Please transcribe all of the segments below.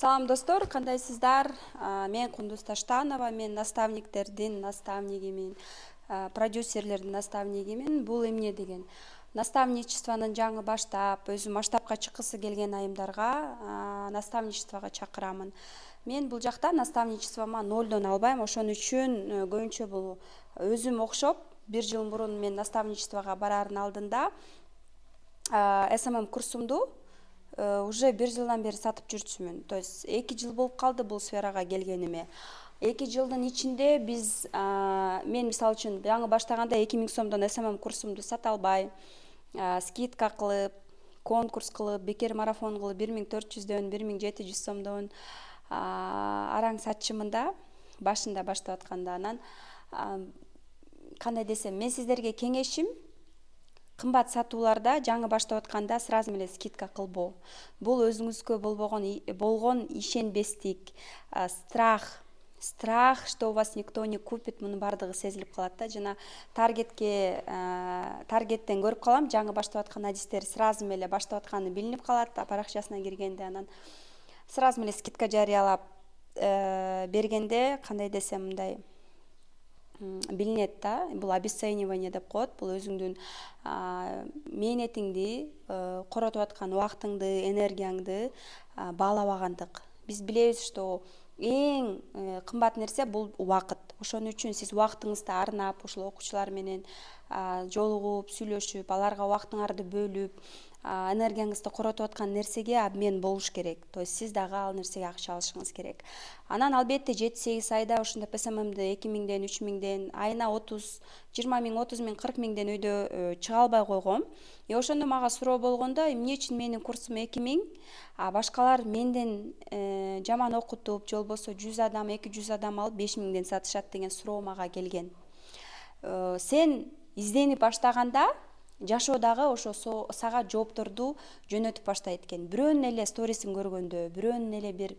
Салам достор, кандайсыздар? Мен Кундуз Таштанова, мен наставниктердин наставнигимин, продюсерлердин наставнигимин. Бул эмне деген наставничествонун жаңы баштап, өзү масштабка чыккысы келген айымдарга наставничествого чакырамын. Мен бул жакта наставничествома нолдон албайм, ошон үчүн көбүнчө бул өзүм окшоп, 1 жыл мурун мен наставничествого бараардын алдында СММ курсумду уже 1 жылдан бери сатып жүрчүмүн. То есть 2 жыл болуп калды бул сферага келгениме. 2 жылдын ичинде мен мисалы үчүн жаңы баштаганда 2000 сомдон СММ курсумду сата албай, скидка кылып, конкурс кылып, бекер марафон кылып 1400дөн 1700 сомдон араң сатчымын да, башында баштап атканда. Анан кандай десем, мен сиздерге кеңешим кымбат сатууларда жаңы баштап атканда сразу эле скидка кылбоо. Бул өзүңүзгө болгон ишенбестик, страх, что у вас никто не купит, мунун баардыгы сезилип калат да. Жана таргеттен көрүп калам, жаңы баштап аткан адистер сразу эле баштап атканы билинип калат, баракчасына киргенде. Анан сразу эле скидка жарыялап бергенде кандай десем мындай билинет да. Бул обесценивание деп коет. Бул өзүңдүн мээнетиңди, коротуп аткан убактыңды, энергияңды баалабагандык. Биз билебиз, что эң кымбат нерсе бул убакыт. Ошон үчүн сиз убактыңызды арнап, ошол окуучулар менен жолугуп, сүйлөшүп, аларга убактыңарды бөлүп, энергияңызды коротуп аткан нерсеге обмен болуш керек. То есть сиз дагы ал нерсеге акча алышыңыз керек. Анан албетте 7-8 айда ошондоп СММди 2000ден, 3000ден, айына 20 миң, 30 миң, 40 миңден өйдө чыга албай койгом. Ошондо мага суроо болгондо, эмне үчүн менин курсум 2000, а башкалар менден жаман окутуп, же болбосо 100 адам, 200 адам алып 5000ден сатышат деген суроо мага келген. Сен изденип баштаганда жашоодагы ошо сага жоопторду жөнөтүп баштайт экен. Бирөөнүн эле сторисин көргөндө, бирөөнүн эле бир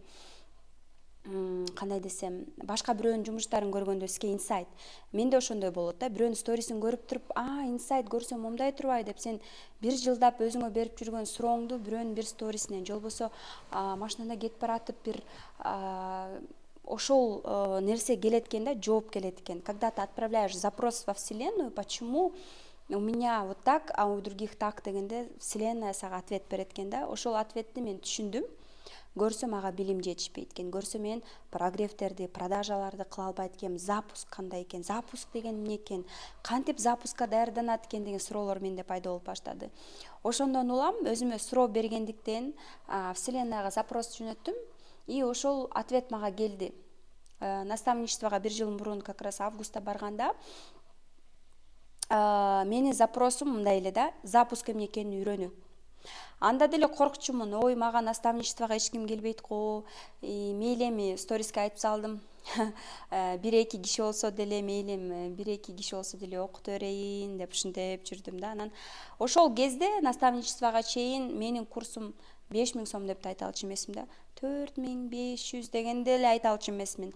кандай десем, башка бирөөнүн жумуштарын көргөндө сизге инсайт. Менде ошондой болот да. Бирөөнүн сторисин көрүп туруп, инсайт көрсөм момундай турбай деп сен 1 жылдап өзүңө берип жүргөн сурооңду бирөөнүн бир сторисинен, же болбосо машинада кетип баратып бир ошол нерсе келет экен да, жооп келет экен. Когда ты отправляешь запрос во Вселенную, почему у меня вот так, а у других так дегенде, Вселенная сага ответ берет экен да. Ошол ответти мен түшүндүм. Көрсөм ага билим жетишпейт экен. Көрсөм мен прогревтерди, продажаларды кыла албайт экенмин. Запуск кандай экен? Запуск деген эмне экен? Кантип запускка даярданат экен деген суроолор менде пайда болуп баштады. Ошондон улам өзүмө суроо бергендиктен Вселеннаяга запрос жөнөттүм и ошол ответ мага келди. Наставничествого 1 жыл мурун, как раз августта барганда, менин запросум мындай эле да, запуск эмне экенин үйрөнүү. Анда деле коркчумун, ой, мага наставничествого эч ким келбейт го, мейли эми сториске айтып салдым. 1-2 киши болсо деле, мейли 1-2 киши болсо деле окута берейин деп ушинтип жүрдүм да. Анан ошол кезде наставничествого чейин менин курсум 5000 сом деп айта алчу эмесмин да. 4500 дегенде эле айта алчу эмесмин.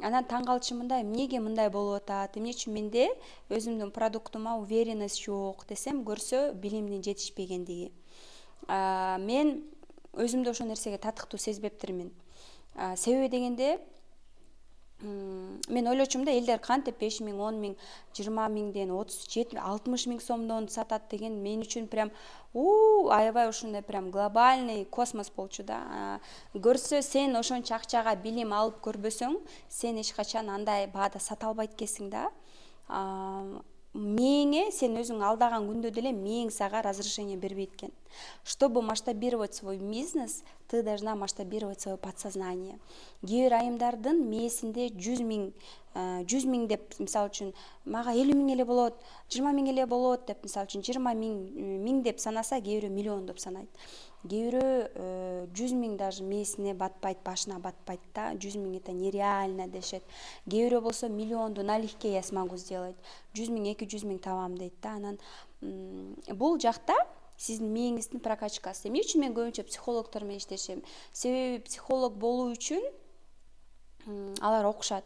Анан таң калчумун да, эмнеге мындай болуп атат, эмне үчүн менде өзүмдүн продуктума уверенность жок десем, көрсө билимдин жетишпегендиги. Мен өзүмдү ошол нерсеге татыктуу сезбептирмин. Себеби дегенде, мен ойлочумун да, элдер кантип 5 миң, 10 миң, 20 миңден, 37, 60 миң сомдон сатат деген мен үчүн прям аябай ушундай прям глобальный космос болчу да. Көрсө сен ошончо акчага билим алып көрбөсөң, сен эч качан андай баада сата албайт экенсиң да. Мээңе сен өзүң алдаган күндө деле мээң сага разрешение бербейт экен. Чтобы масштабировать свой бизнес, ты должна масштабировать свое подсознание. Кээ бир айымдардын мээсинде 100 миң деп, мисалы үчүн, мага 50 миң эле болот, 20 миң эле болот деп, мисалы үчүн 20 миң деп санаса, кээ бирөө миллион деп санайт. Кээ бирөө 100 миң даже мээсине батпайт, башына батпайт да. 100 миң это нереально дешет. Кээ бирөө болсо миллионду налегке я смогу сделать. 100 миң, 200 миң табам дейт да. Анан бул жакта сиздин мээңиздин прокачкасы. Эмне үчүн мен көбүнчө психологдор менен иштешем? Себеби психолог болуу үчүн алар окушат.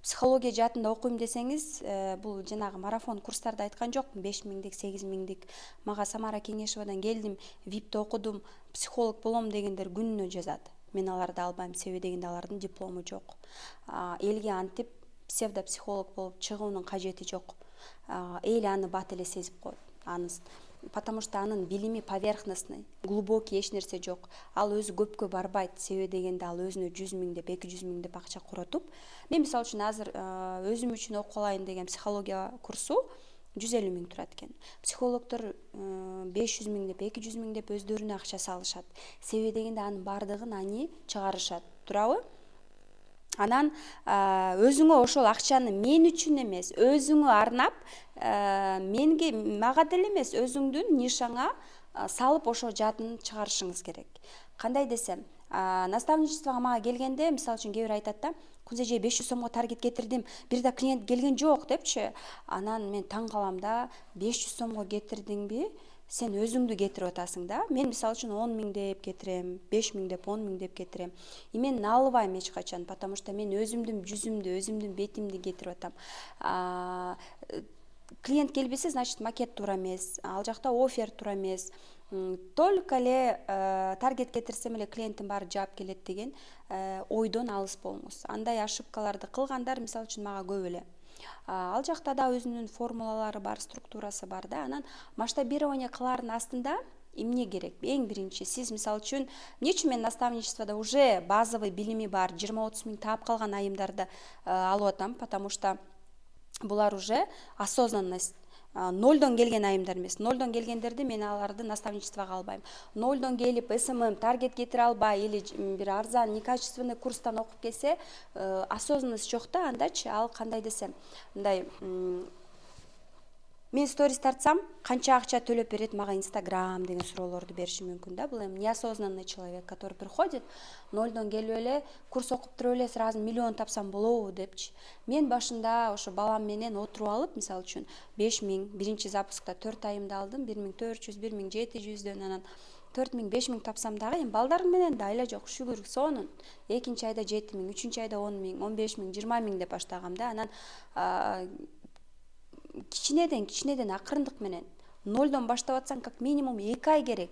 Психология жаатында окуйм десеңиз, бул жанагы марафон курстарда айткан жокмун, 5 миңдик, 8 миңдик. Мага Самара Кеңешевадан келдим, ВИПти окудум, психолог болом дегендер күнүнө жазат. мен аларды албайм, себеби дегенде алардын диплому жок. Элге антип псевдопсихолог болуп чыгуунун кажети жок. Эл аны бат эле сезип коет, анын, потому что анын билими поверхностный, глубокий, эч нерсе жок. Ал өзү көпкө барбайт, себеби дегенде ал өзүнө 100 000 деп, 200 000 деп акча коротуп. Мен мисалы үчүн азыр өзүм үчүн окуп алайын деген психология курсу 150 000 турат экен. Психологдор 500 000 деп, 200 000 деп өздөрүнө акча салышат. Себеби дегенде анын баардыгын ани чыгарышат, туурабы? Анан өзүңө ошол акчаны мен үчүн эмес, өзүңө арнап, мага деле эмес, өзүңдүн нишаңа салып ошо жадын чыгарышыңыз керек. Кандай десем, наставничествого мага келгенде, мисалы үчүн кээ бир айтат да, Кунза эже 500 сомго таргет кетирдим, бир да клиент келген жок депчи. Анан мен таң калам да, 500 сомго кетирдиңби? Сен өзүңдү кетирип атасың да. Мен мисалы үчүн 10 000 деп кетирем, 5 000 деп, 10 000 деп кетирем. Мен албайм эч качан, потому что мен өзүмдүн жүзүмдү, өзүмдүн бетимди кетирип атам. Клиент келбесе, значит макет туура эмес, ал жакта офер туура эмес. Только эле таргет кетирсем эле клиенттин баары жаап келет деген ойдон алыс болуңуз. Андай ошибкаларды кылгандар мисалы үчүн мага көп эле. Ал жакта да өзүнүн формулалары бар, структурасы бар да. Анан масштабирование кылаардын астында эмне керек? Эң биринчи, сиз мисалы үчүн, эмне үчүн мен наставничествода уже базовый билими бар 20-30 000 таап калган айымдарды алып атам, потому что булар уже осознанность. Нолдон келген айымдар эмес. Нолдон келгендерди мен аларды наставничествого албайм. Нолдон келип СММ таргет кетире албай или бир арзан некачественный курстан окуп келсе, осознанность жок да, андачы ал кандай десем, мындай мен сторис тартсам, канча акча төлөп берет мага Инстаграм деген суроолорду бериши мүмкүн да. Бул эми неосознанный человек, который приходит, нолдон келип эле курс окуп туруп эле сразу миллион тапсам болобу депчи. Мен башында ошо балам менен отуруп алып, мисалы үчүн 5 000, биринчи запускта 4 айымды алдым, 1400, 1700дөн, анан 4 000, 5 000 тапсам дагы, эми балдарым менен да айла жок, шүгүр, сонун. Экинчи айда 7 000, үчүнчү айда 10 000, 15 000, 20 000 деп баштагам да. Анан кичинеден акырындык менен нолдон баштап атсаң, как минимум 2 ай керек.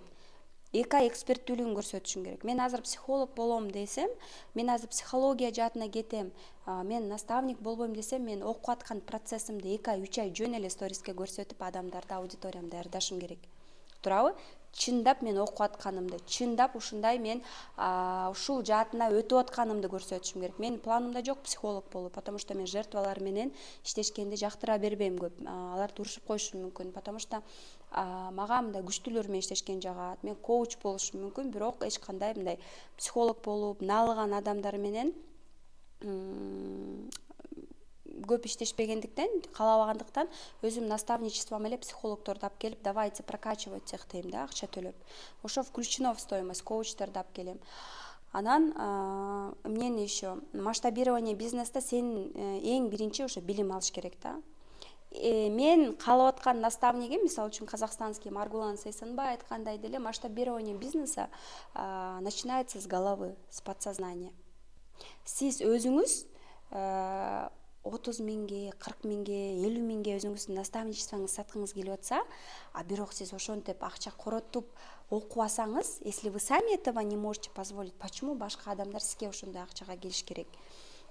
2 ай эксперттүүлүгүн көрсөтүшүң керек. Мен азыр психолог болом десем, мен азыр психология жаатына кетем, мен наставник болбойм десем, мен окуп аткан процессимди 2 ай, 3 ай жөн эле сториске көрсөтүп адамдарды, аудиториямды даярдашым керек. Туурабы? Чындап мен окуп атканымды, чындап ушундай мен ушул жаатына өтүп атканымды көрсөтүшүм керек. Менин планымда жок психолог болуу, потому что мен жертвалар менен иштешкенди жактыра бербейм көп. Аларды урушуп коюшу мүмкүн, потому что мага мындай күчтүүлөр менен иштешкен жагат. Мен коуч болушум мүмкүн, бирок эч кандай мындай психолог болуп, налыган адамдар менен көп иштешпегендиктен, каалабагандыктан өзүм наставничеством эле психологдорду алып келип, давайте прокачивать цех дейм да, акча төлөп. Ошо включено в стоимость, коучторду алып келем. Анан эмнени еще масштабирование бизнеста сен эң биринчи ошо билим алыш керек да. Мен каалап аткан наставнигим, мисалы үчүн казакстанский Маргулан Сейсенбай айткандай деле, масштабирование бизнеса начинается с головы, с подсознания. Сиз өзүңүз 30 000, 40 000, 50 000 өзүңүздүн наставничествоңузду саткыңыз келип атса, бирок сиз ошентип акча коротуп окубасаңыз, если вы сами этого не можете позволить, почему башка адамдар сизге ошондой акчага келиш керек?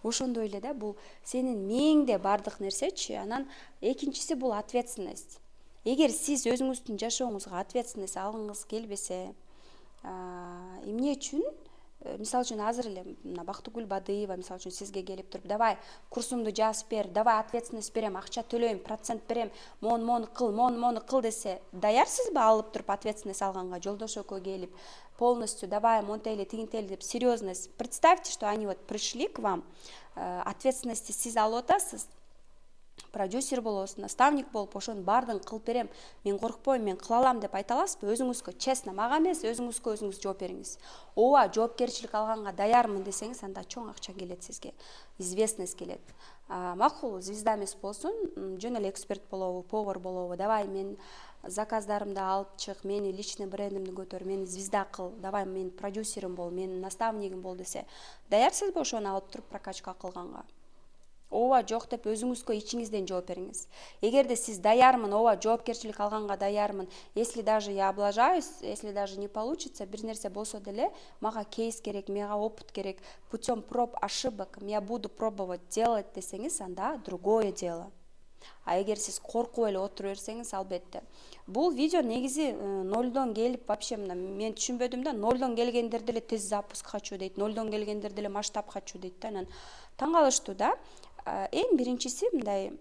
Ошондой эле да, бул сенин мээңде бардык нерсечи. Анан экинчиси бул ответственность. Эгер сиз өзүңүздүн жашооңузга ответственность алгыңыз келбесе, эмне үчүн? Мисалы үчүн азыр эле Бактыгүл Бадыева мисалы үчүн сизге келип туруп, давай курсумду жазып бер, давай ответственность берем, акча төлөйм, процент берем, мону кыл десе, даярсызбы алып туруп ответственность алганга? Жолдош экөө келип полностью давай монтели, тигинтели деп серьезность. Представьте, что они вот пришли к вам, ответственности сиз алып атасыз. Продюсер болосуз, наставник болуп, ошонун баардыгын кылып берем, мен коркпойм, мен кыла алам деп айта аласызбы? Өзүңүзгө честно, мага эмес, өзүңүзгө өзүңүз жооп бериңиз. Ооба, жоопкерчилик алганга даярмын десеңиз, анда чоң акча келет сизге, известность келет. Макул, звезда эмес болсун, жөн эле эксперт болобу, повар болобу, давай мен заказдарымды алып чык, мени личный брендимди көтөр, мени звезда кыл, давай мен продюсерим бол, менин наставнигим бол десе, даярсызбы ошону алып туруп прокачка кылганга? ооба жок деп өзүңүзгө ичиңизден жооп бериңиз. Эгерде сиз даярмын, ооба жоопкерчилик алганга даярмын, если даже я облажаюсь, если даже не получится, бир нерсе болсо деле мага кейс керек, мага опыт керек, путем проб ошибок я буду пробовать делать десеңиз, анда другое дело. А эгер сиз коркуп эле отура берсеңиз, албетте. Бул видео негизи нолдон келип, вообще мына мен түшүнбөдүм да, нолдон келгендер деле тез запуск хочу дейт, нолдон келгендер деле масштаб хочу дейт да. Анан таң калыштуу да. Эң биринчиси мындай,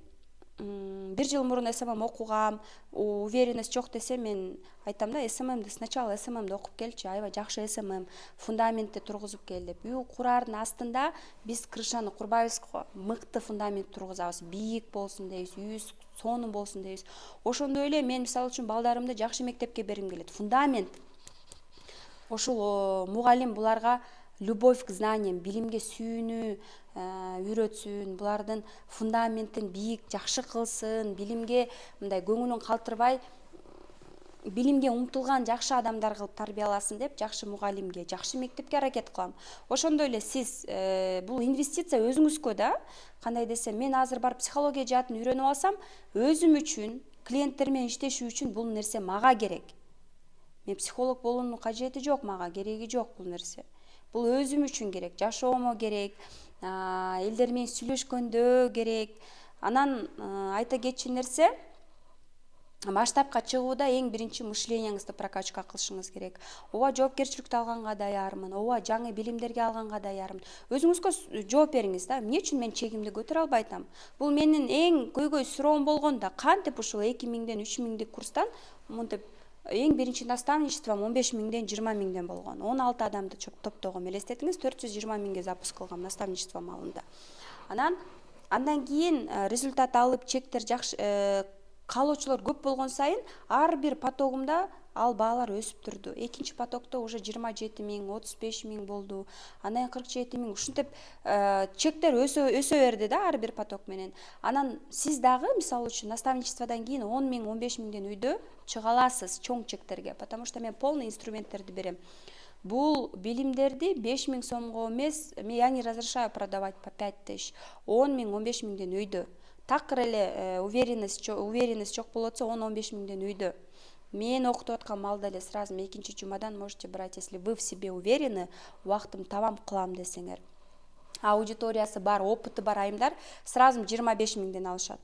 бир жыл мурун СММ окугам, уверенность жок десе мен айтам да, СММди сначала СММди окуп келчи, аябай жакшы СММ, фундаментти тургузуп кел деп. Үй курардын астында биз крышаны курбайбыз го, мыкты фундамент тургузабыз, бийик болсун дейбиз, үйүбүз сонун болсун дейбиз. Ошондой эле мен мисалы үчүн балдарымды жакшы мектепке бергим келет. Фундамент. Ошол мугалим буларга любовь к знаниям, билимге сүйүүнү үйрөтсүн, булардын фундаментин бийик, жакшы кылсын, билимге мындай көңүлүн калтырбай, билимге умтулган жакшы адамдар кылып тарбияласын деп жакшы мугалимге, жакшы мектепке аракет кылам. Ошондой эле сиз бул инвестиция өзүңүзгө да. Кандай десем, мен азыр барып психология жаатын үйрөнүп алсам, өзүм үчүн, клиенттер менен иштешүү үчүн бул нерсе мага керек. Мен психолог болуунун кажети жок, мага кереги жок бул нерсе. Бул өзүм үчүн керек, жашоомо керек, элдер менен сүйлөшкөндө керек. Анан айта кетчү нерсе, масштабка чыгууда эң биринчи мышлениеңизди прокачка кылышыңыз керек. Ооба жоопкерчиликти алганга даярмын, ооба жаңы билимдерге алганга даярмын. Өзүңүзгө жооп бериңиз да, эмне үчүн мен чегимди көтөрө албай атам? Бул менин эң көйгөй суроом болгон да, кантип ушул 2000ден 3000дик курстан мынтип эң биринчи наставничеством 15.000ден 20.000ден болгон. 16 адамды топтогом. Элестетиңиз, 420.000ге запуск кылгам наставничество малында. Андан кийин результат алып, чектер жакшы, каалоочулар көп болгон сайын ар бир потогумда ал баалар өсүп турду. Экинчи потокто уже 27.000, 35.000 болду. Андан 47.000. Ушинтип чектер өсө берди да ар бир поток менен. Анан сиз дагы мисалы үчүн наставничестводон кийин 10.000, 15.000ден үйдө чыга аласыз чоң чектерге, потому что мен полный инструменттерди берем. Бул билимдерди 5.000 сомго эмес, я не разрешаю продавать по 5000, 10.000, 15.000ден үйдө. Такыр эле уверенность жок болот болсо 10-15.000ден үйдө. Мен окутуп аткан малда эле сразу экинчи жумадан можете брать, если вы в себе уверены, убактым тамам кылам десеңер. Аудиториясы бар, опыты бар айымдар сразу 25.000ден алышат.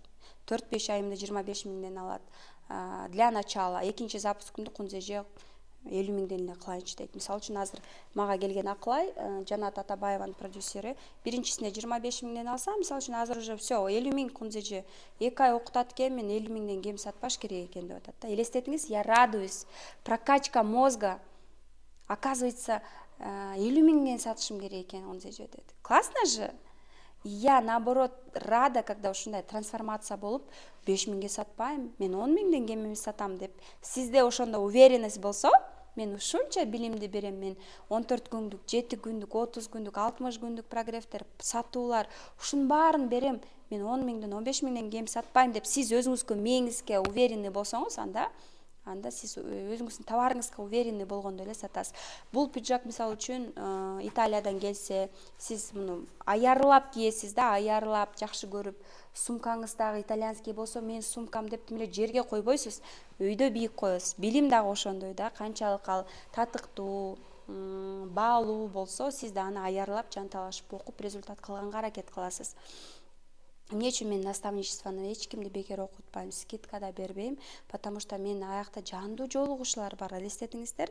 4-5 айымды 25.000ден алат. Для начала экинчи запускымды кунзеже 50.000ден эле кылайынчы дейт. Мисалы үчүн азыр мага келген Акылай, Жанат Атабаеванын продюсери, биринчисине 25.000ден алса, мисалы үчүн азыр уже все 50.000 кунзеже 2 ай окутат экен, мен 50.000ден кем сатпаш керек экен деп атат да. Элестетиңиз, я радуюсь. Прокачка мозга. Оказывается, 50.000ден сатышым керек экен кунзеже деди. Классно же? Я, наоборот, рада, когда ушундай трансформация болуп, 5.000ге сатпайм, мен 10.000ден кем эмес сатам деп. Сизде ошондо уверенность болсо, мен ушунча билимди берем, мен 14 күндүк, 7 күндүк, 30 күндүк, 60 күндүк прогревтер, сатуулар, ушунун баарын берем, мен 10.000ден, 15.000ден кем сатпайм деп сиз өзүңүзгө мээңизге уверенный болсоңуз, анда сиз өзүңүздүн товарыңызга уверенный болгондо эле сатасыз. Бул пиджак мисалы үчүн Италиядан келсе, сиз муну аярлап кийесиз да, аярлап, жакшы көрүп, сумкаңыз дагы итальянский болсо, мен сумкам деп эле жерге койбойсуз, өйдө бийик коесуз. Билим дагы ошондой да, канчалык ал татыктуу, баалуу болсо, сиз да аны аярлап, жанталашып окуп, результат кылганга аракет кыласыз. Эмне үчүн мен наставничествону эч кимди бекер окутпайм, скидка да бербейм, потому что мен аякта жандуу жолугушуулар бар, элестетиңиздер.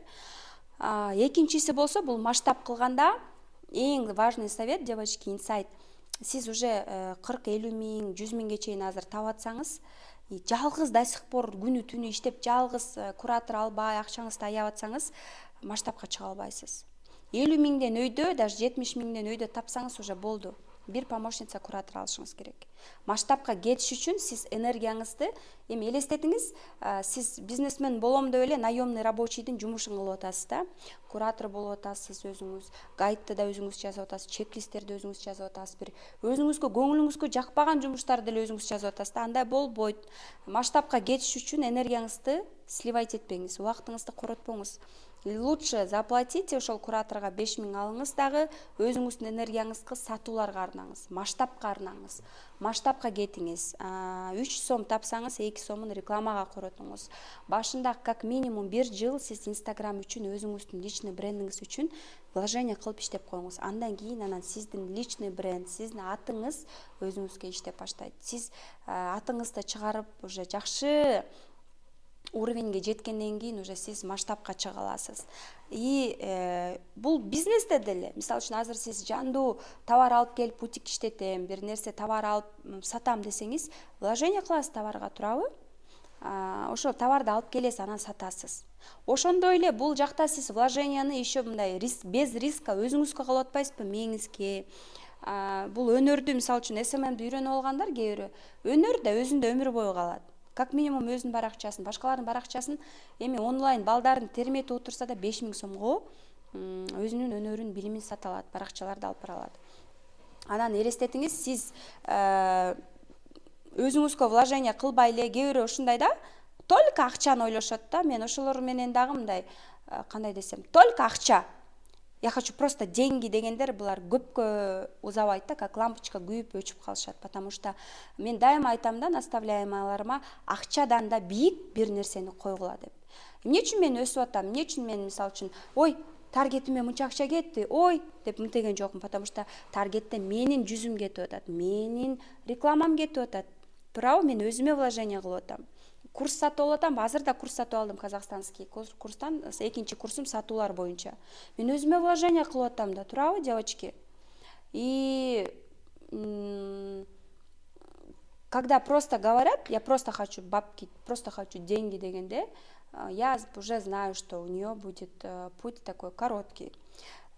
Экинчиси болсо, бул масштаб кылганда эң важный совет, девочки, инсайт. Сиз уже 40-50 миң, 100 миңге чейин азыр таап атсаңыз, жалгыз до сих пор күнү түнү иштеп, жалгыз куратор албай, акчаңызды аяп атсаңыз, масштабка чыга албайсыз. 50 миңден өйдө, даже 70 миңден өйдө тапсаңыз уже болду. Бир помощница куратор алышыңыз керек. Масштабка кетиш үчүн сиз энергияңызды, эми элестетиңиз, сиз бизнесмен болом деп эле наемный рабочийдин жумушун кылып атасыз да. Куратор болуп атасыз өзүңүз, гайдты да өзүңүз жазып атасыз, чек-листтерди өзүңүз жазып атасыз, бир өзүңүзгө көңүлүңүзгө жакпаган жумуштарды деле өзүңүз жазып атасыз да. Андай болбойт. Масштабка кетиш үчүн энергияңызды сливать этпеңиз, убактыңызды коротпоңуз. лучше заплатите ошол кураторго 5000 алыңыз дагы өзүңүздүн энергияңызды сатууларга арнаңыз, масштабка арнаңыз. Масштабка кетиңиз. 3 сом тапсаңыз 2 сомун рекламага коротуңуз. Башында как минимум 1 жыл сиз Инстаграм үчүн өзүңүздүн личный брендиңиз үчүн вложение кылып иштеп коюңуз. Андан кийин сиздин личный бренд, сиздин атыңыз өзүңүзгө иштеп баштайт. Сиз атыңызды чыгарып уже жакшы уровеньге жеткенден кийин уже сиз масштабка чыга аласыз. И бул бизнесте деле, мисалы үчүн азыр сиз жандуу товар алып келип бутик иштетем, бир нерсе товар алып сатам десеңиз, вложение кыласыз товарга, туурабы? Ошол товарды алып келесиз, анан сатасыз. Ошондой эле бул жакта сиз вложенияны еще мындай без риска өзүңүзгө кылып атпайсызбы, мээңизге. Бул өнөрдү мисалы үчүн SMM'ди үйрөнүп алгандар кээ бирөө өнөр да өзүндө өмүр бою калат. Как минимум өзүнүн баракчасын, башкалардын баракчасын эми онлайн балдарын терметип отурса да 5000 сомго өзүнүн өнөрүн, билимин сата алат, баракчаларды алып бара алат. Анан элестетиңиз, сиз өзүңүзгө вложение кылбай эле кээ бирөө ушундай да, только акчаны ойлошот да. Мен ошолор менен дагы мындай, кандай десем, только акча. Я хочу просто деньги дегендер булар көпкө узабайт да, как лампочка күйүп өчүп калышат. Потому что мен дайыма айтам да наставляемаларыма, акчадан да бийик бир нерсени койгула деп. Эмне үчүн мен өсүп атам? Эмне үчүн мен мисалы үчүн, ой, таргетиме мынча акча кетти, ой деп мынтеген жокмун. Потому что таргетте менин жүзүм кетип атат, менин рекламам кетип атат. Туурабы? Мен өзүмө вложение кылып атам. Курс сатып алып атам, азыр да курс сатып алдым, казакстанский курстан экинчи курсум сатуулар боюнча. Мен өзүмө вложение кылып атам да, туурабы, девочки? И когда просто говорят, я просто хочу бабки, просто хочу деньги дегенде, я уже знаю, что у нее будет путь такой короткий.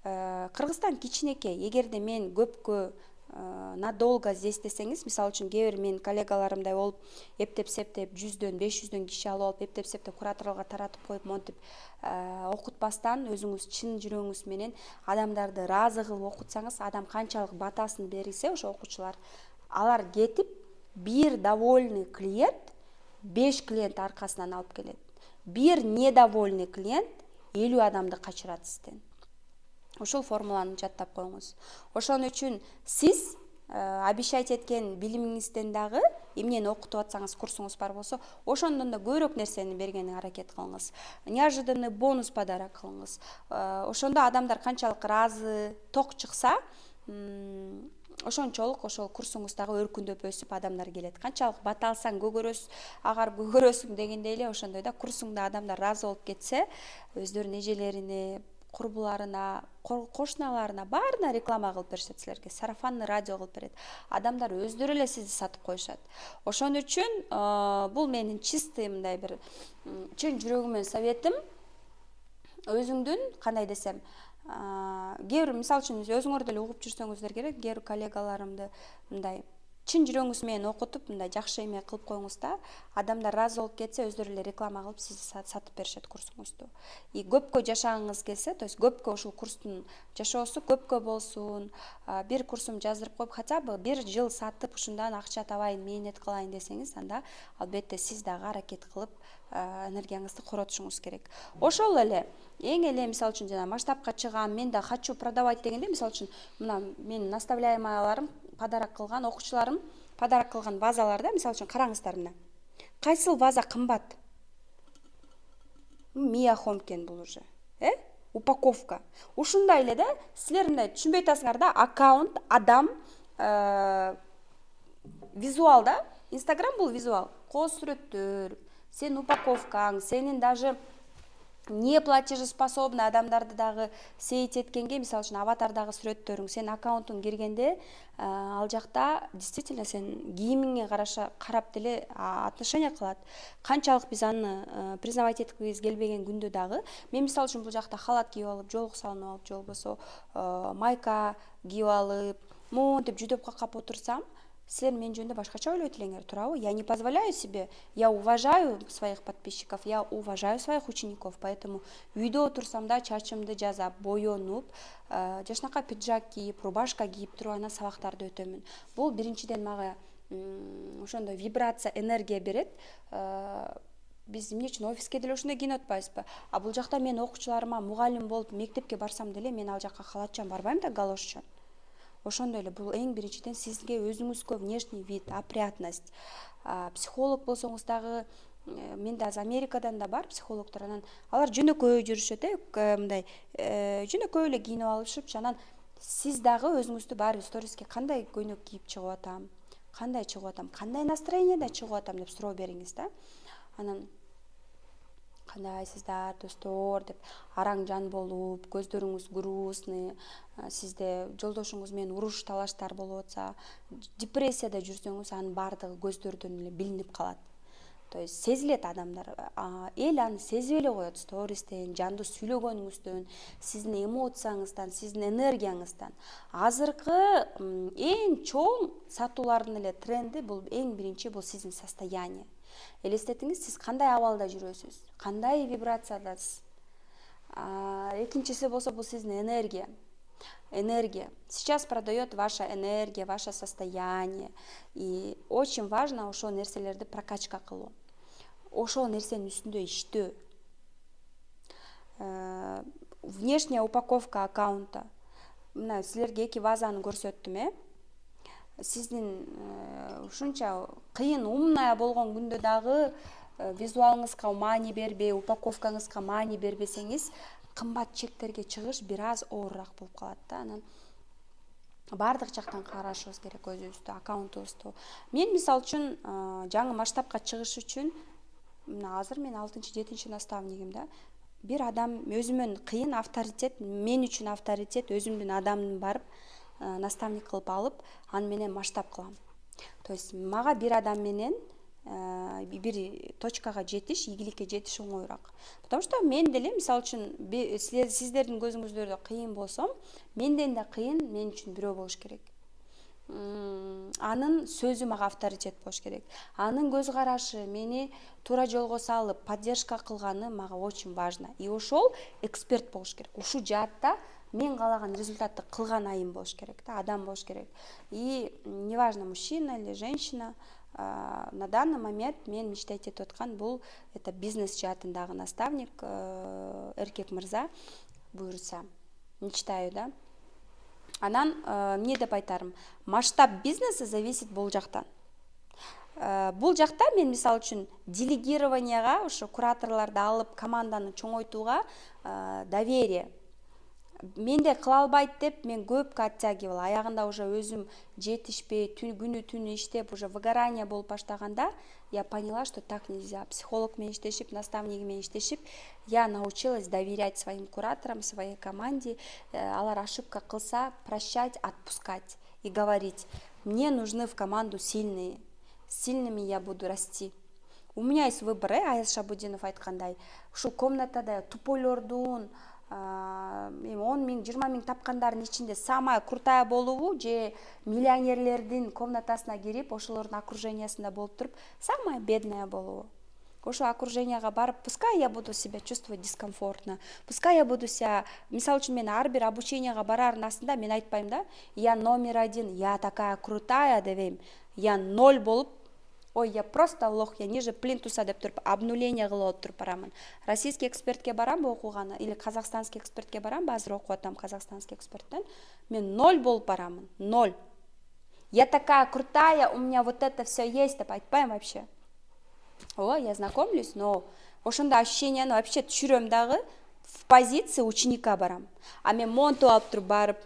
Кыргызстан кичинекей. Эгерде мен көпкө надолго здесь десеңиз, мисалы үчүн кээ бир менин коллегаларымдай болуп, эптеп-септеп 100дөн 500дөн киши алып алып, эптеп-септеп кураторлорго таратып коюп, монтип окутпастан өзүңүз чын жүрөгүңүз менен адамдарды ыраазы кылып окутсаңыз, адам канчалык батасын берилсе, ошо окуучулар, алар кетип, бир довольный клиент 5 клиент аркасынан алып келет. Бир недовольный клиент 50 адамды качырат сизден. Ошол формуланы жаттап коюңуз. Ошон үчүн сиз обещать эткен билимиңизден дагы эмнени окутуп атсаңыз, курсуңуз бар болсо, ошондон да көбүрөөк нерсени бергенге аракет кылыңыз. Неожиданный бонус подарок кылыңыз. Ошондо адамдар канчалык ыраазы, ток чыкса, ошончолук ошол курсуңуз дагы өркүндөп өсүп адамдар келет. Канчалык бата алсаң көгөрөсүң, агар көгөрөсүң дегендей эле ошондой да, курсуңда адамдар ыраазы болуп кетсе, өздөрүнүн эжелерине, курбуларына, кошуналарына баарына реклама кылып беришет силерге, сарафанный радио кылып берет. Адамдар өздөрү эле сизди сатып коюшат. Ошон үчүн бул менин чистый мындай бир чын жүрөгүмөн советим. Өзүңдүн, кандай десем, кээ бир мисалы үчүн өзүңөр деле угуп жүрсөңүздөр керек, кээ бир коллегаларымды мындай чын жүрөгүңүз менен окутуп, мындай жакшы эме кылып коюңуз да. Адамдар разы болуп кетсе, өздөрү эле реклама кылып сизди сатып беришет курсуңузду. И көпкө жашаганыңыз келсе, то есть көпкө ушул курстун жашоосу көпкө болсун, бир курсум жаздырып коюп, хотя бы 1 жыл сатып, ушундан акча табайын, мээнет кылайын десеңиз, анда албетте сиз дагы аракет кылып энергияңызды коротушуңуз керек. Ошол эле эң эле мисалы үчүн жана масштабка чыгам, мен да хочу продавать дегенде, мисалы үчүн мына менин наставляемаларым подарок кылган, окуучуларым подарок кылган вазалар да, мисалы үчүн караңыздар мына. Кайсыл ваза кымбат? Mia Homken бул уже. Упаковка. Ушундай эле да, силер мындай түшүнбөй атасыңар да, аккаунт, адам, визуал да. Инстаграм бул визуал. Кооз сүрөттөр, сенин упаковкаң, сенин даже не платежеспособный адамдарды дагы сейт эткенге, мисалы үчүн аватардагы сүрөттөрүң, сенин аккаунтуң киргенде, ал жакта действительно сен кийимиңе карап деле отношение кылат. Канчалык биз аны признавать эткибиз келбеген күндө дагы, мен мисалы үчүн бул жакта халат кийип алып, жолук салынып алып, же болбосо майка кийип алып, монтип жүдөп какап отурсам, силер мен жөнүндө башкача ойлойт элеңер, туурабы? Я не позволяю себе, я уважаю своих подписчиков, я уважаю своих учеников, поэтому үйдө отурсам да чачымды жазап, боенуп, жашынакай пиджак кийип, рубашка кийип туруп анан сабактарды өтөмүн. Бул биринчиден мага ошондой вибрация, энергия берет. биз эмне үчүн офиске деле ошондой кийинип атпайбызбы? А бул жакта мен окуучуларыма мугалим болуп мектепке барсам деле мен ал жака халатчан барбайм да, галошчон. Ошондой эле бул эң биринчиден сизге өзүңүзгө внешний вид, опрятность. Психолог болсоңуз дагы, менде азыр Америкадан да бар психологдор, анан алар жөнөкөй жүрүшөт, мындай жөнөкөй эле кийинип алышып, анан сиз дагы өзүңүздү баары сториске кандай көйнөк кийип чыгып атам, кандай чыгып атам, кандай настроенияда чыгып атам деп суроо бериңиз да. Анан кандайсыздар достор деп араң жан болуп, көздөрүңүз грустный, сизде жолдошуңуз менен уруш талаштар болуп атса, депрессияда жүрсөңүз, анын баардыгы көздөрдөн эле билинип калат. То есть сезилет адамдар, эл аны сезип эле коет стористен, жандуу сүйлөгөнүңүздөн, сиздин эмоцияңыздан, сиздин энергияңыздан. Азыркы эң чоң сатуулардын эле тренди бул эң биринчи бул сиздин состояние. Элестетиңиз, сиз кандай абалда жүрөсүз, кандай вибрациядасыз. Экинчиси болсо бул сиздин энергия. Энергия. Сейчас продает ваша энергия, ваше состояние. И очень важно ошол нерселерди прокачка кылуу. Ошол нерсенин үстүндө иштөө. Внешняя упаковка аккаунта. Мына силерге 2 вазаны көрсөттүм, Сиздин ушунча кыйын умная болгон күндө дагы визуалыңызга маани бербей, упаковкаңызга маани бербесеңиз, кымбат чектерге чыгыш бир аз оорураак болуп калат да. Анан баардык жактан карашыбыз керек өзүбүздү, аккаунтубузду. Мен мисалы үчүн жаңы масштабка чыгыш үчүн мына азыр мен 6-7 наставнигим да. Бир адам өзүмөн кыйын авторитет, мен үчүн авторитет, өзүмдүн адамдын барып наставник кылып алып, аны менен масштаб кылам. То есть мага бир адам менен бир точкага жетиш, ийгиликке жетиш оңоюраак. Потому что мен деле мисалы үчүн сиздердин көзүңүздөрдө кыйын болсом, менден да кыйын мен үчүн бирөө болуш керек. Анын сөзү мага авторитет болуш керек. Анын көз карашы мени туура жолго салып, поддержка кылганы мага очень важно. И ошол эксперт болуш керек. Ушул жаатта мен каалаган результатты кылган айым болуш керек да, адам болуш керек. И неважно, мужчина или женщина, на данный момент мен мечтать этип аткан бул это бизнес жаатындагы наставник, эркек мырза буюрса. Мечтаю, да. Анан эмне деп айтарым? Масштаб бизнеса зависит бул жактан. Бул жакта мен мисалы үчүн делегированияга, ошо кураторлорду алып, команданы чоңойтууга доверие. Менде кыла албайт деп мен көпкө оттягивал. Аягында уже өзүм жетишпей, күнү түнү иштеп, уже выгорание болуп баштаганда, я поняла, что так нельзя. Психолог менен иштешип, наставник менен иштешип, я научилась доверять своим кураторам, своей команде. Алар ошибка кылса, прощать, отпускать и говорить: мне нужны в команду сильные. Сильными я буду расти. У меня есть выбор, Аяз Шабудинов айткандай. Ушул комнатада туполордун 10 миң, 20 миң тапкандардын ичинде самая крутая болуубу же миллионерлердин комнатасына кирип, ошолордун окружениясында болуп туруп, самая бедная болуубу. Ошо окруженияга барып, пускай я буду себя чувствовать дискомфортно, пускай я буду себя, мисалы үчүн мен ар бир обученияга барардын астында мен айтпайм да, я номер 1, я такая крутая дебейм, я 0 болуп, ой, я просто лох, я ниже плинтуса деп туруп обнуление кылып отуруп барамын. Российский экспертке барамбы окуганы или казахстанский экспертке барамбы, азыр окуп атам казахстанский эксперттен, мен 0 болуп барамын, 0. Я такая крутая, у меня вот это все есть деп айтпайм вообще. Я знакомлюсь, но ошондой ощущенияны вообще түшүрөм дагы, в позиции ученика барам. А мен монту алып туруп барып,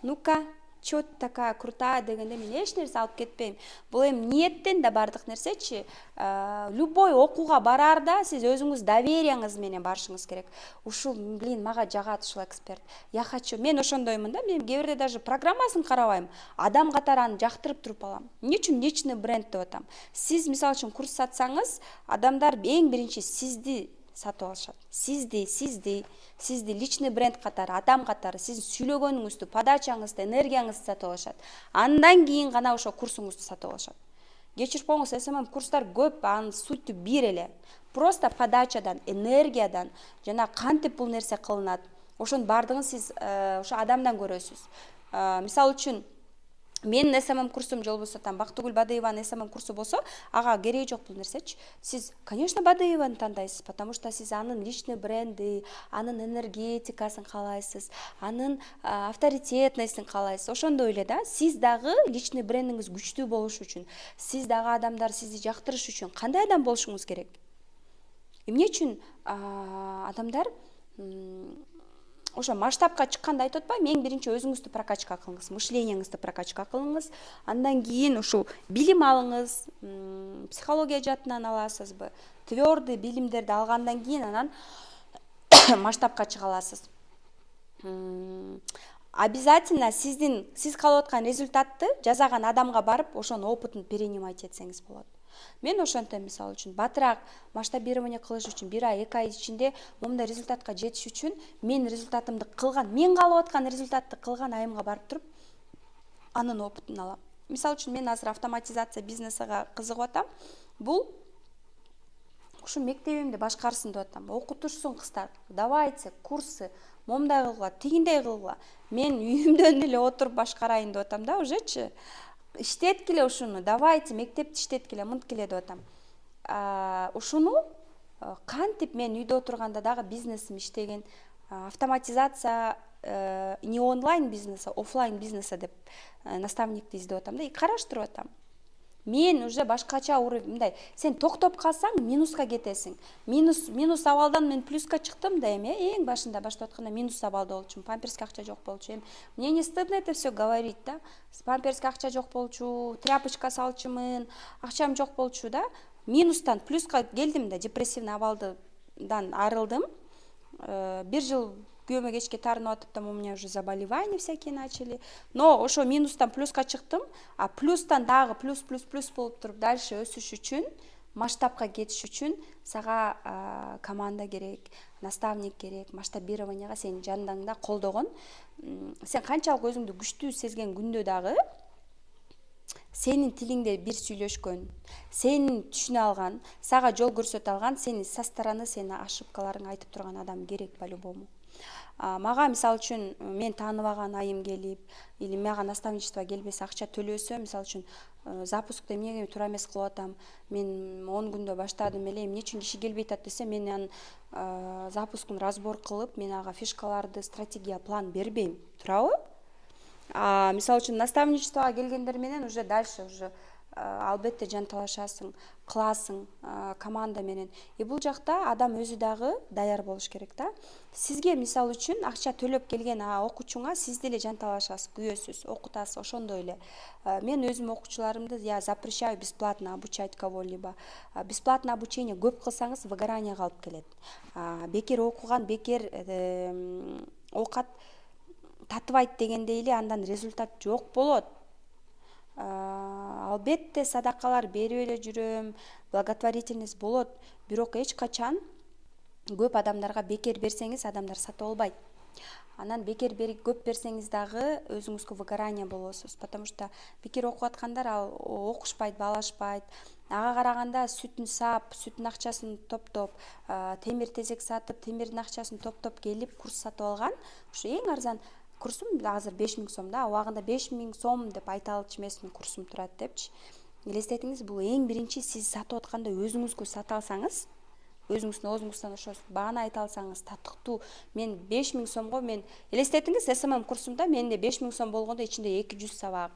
ну-ка, чё ты такая крутая дегенде мен эч нерсе алып кетпейм. Бул эми ниеттен да бардык нерсечи. Любой окууга барарда сиз өзүңүз доверияңыз менен барышыңыз керек. Ушул, мага жагат ушул эксперт. Я хочу, мен ошондоймун да, мен кээ бирде даже программасын карабайм, адам катары аны жактырып туруп алам. Эмне үчүн личный бренд деп атам? Сиз мисалы үчүн курс сатсаңыз, адамдар эң биринчи сизди сатып алышат. Сизди личный бренд катары, адам катары, сиздин сүйлөгөнүңүздү, подачаңызды, энергияңызды сатып алышат. Андан кийин гана ошо курсуңузду сатып алышат. Кечирип коюңуз, СММ курстар көп, анын суту бир эле. Просто подачадан, энергиядан жана кантип бул нерсе кылынат, ошонун бардыгын сиз ошо адамдан көрөсүз. Мисалы үчүн Менин СММ курсум же болбосо там Бактыгүл Бадыеванын СММ курсу болсо, ага кереги жок бул нерсечи. Сиз, конечно, Бадыеваны тандайсыз, потому что сиз анын личный бренди, анын энергетикасын каалайсыз, анын авторитетностун каалайсыз. Ошондой эле да, сиз дагы личный брендиңиз күчтүү болуш үчүн, сиз дагы адамдар сизди жактырыш үчүн кандай адам болушуңуз керек? Эмне үчүн адамдар ошо масштабка чыкканда айтып атпайбы, эң биринчи өзүңүздү прокачка кылыңыз, мышлениеңизди прокачка кылыңыз, андан кийин ушул билим алыңыз, психология жаатынан аласызбы, твердый билимдерди алгандан кийин анан масштабка чыга аласыз. Обязательно сиз каалап аткан результатты жасаган адамга барып ошонун опытын перенимать этсеңиз болот. Мен ошентем, мисалы үчүн батыраак масштабирование кылыш үчүн 1 ай 2 ай ичинде момундай результатка жетиш үчүн мен результатымды кылган, мен каалап аткан результатты кылган айымга барып туруп анын опытын алам. Мисалы үчүн мен азыр автоматизация бизнесига кызыгып атам. Бул ушу мектебимди башкарсын деп атам. Окутушсун кыздар, давайте курсы момундай кылгыла, тигиндей кылгыла. Мен үйүмдөн эле отуруп башкарайын деп атам да, ужечи. Иштеткиле ушуну, давайте мектепти иштеткиле, мынткиле деп атам. Ушуну кантип мен үйдө отурганда дагы бизнесим иштеген, автоматизация не онлайн бизнеса, офлайн бизнеса деп наставникти издеп атам да, караштырып атам. Мен уже башкача уровень, мындай, сен токтоп калсаң минуска кетесиң. Минус абалдан мен плюска чыктым да эми, эң башында баштап атканда минус абалда болчумун, памперске акча жок болчу. Мне не стыдно это все говорить, да? Памперске акча жок болчу, тряпочка салчумун, акчам жок болчу, да? Минустан плюска келдим да, депрессивный абалдан арылдым. 1 жыл күйөөмө кечке таарынып атып, там у меня уже заболевания всякие начали. Но ошо минустан плюска чыктым, а плюстан дагы плюс болуп туруп дальше өсүш үчүн, масштабка кетиш үчүн сага команда керек, наставник керек, масштабированияга сенин жаныңда колдогон. Сен канчалык өзүңдү күчтүү сезген күндө дагы сенин тилиңде бир сүйлөшкөн, сени түшүнө алган, сага жол көрсөтө алган, сени со стороны сени ошибкаларыңды айтып турган адам керек по-любому. Мага мисалы үчүн мен тааныбаган айым келип, или мага наставничество келбесе акча төлөсө, мисалы үчүн запускты эмнеге туура эмес кылып атам, мен 10 күндө баштадым эле, эмне үчүн киши келбей атат десе, мен анын запускун разбор кылып, мен ага фишкаларды, стратегия, план бербейм, туурабы? Мисалы үчүн наставничествого келгендер менен уже дальше уже албетте жанталашасың, кыласың команда менен. Бул жакта адам өзү дагы даяр болуш керек да. Сизге мисалы үчүн акча төлөп келген окуучуңа сиз деле жанталашасыз, күйөсүз, окутасыз, ошондой эле. Мен өзүм окуучуларымды я запрещаю бесплатно обучать кого-либо. Бесплатно обучение көп кылсаңыз выгоранияга алып келет. Бекер окуган, бекер оокат татыбайт дегендей эле андан результат жок болот. Албетте садакалар берип эле жүрөм, благотворительность болот, бирок эч качан көп адамдарга бекер берсеңиз адамдар сатып албайт. Анан бекер көп берсеңиз дагы өзүңүзгө выгорание болосуз, потому что бекер окуп аткандар ал окушпайт, баалашпайт. Ага караганда сүтүн саап, сүтүн акчасын топтоп, темир тезек сатып, темирдин акчасын топтоп келип курс сатып алган. Ушу эң арзан курсум азыр 5000 сом да, убагында 5000 сом деп айта алчу эмесмин курсум турат депчи. Элестетиңиз, бул эң биринчи сиз сатып атканда өзүңүзгө сата алсаңыз, өзүңүздүн оозуңуздан ошо бааны айта алсаңыз, татыктуу. Мен 5000 сомго мен элестетиңиз, СММ курсумда менде 5000 сом болгондо ичинде 200 сабак,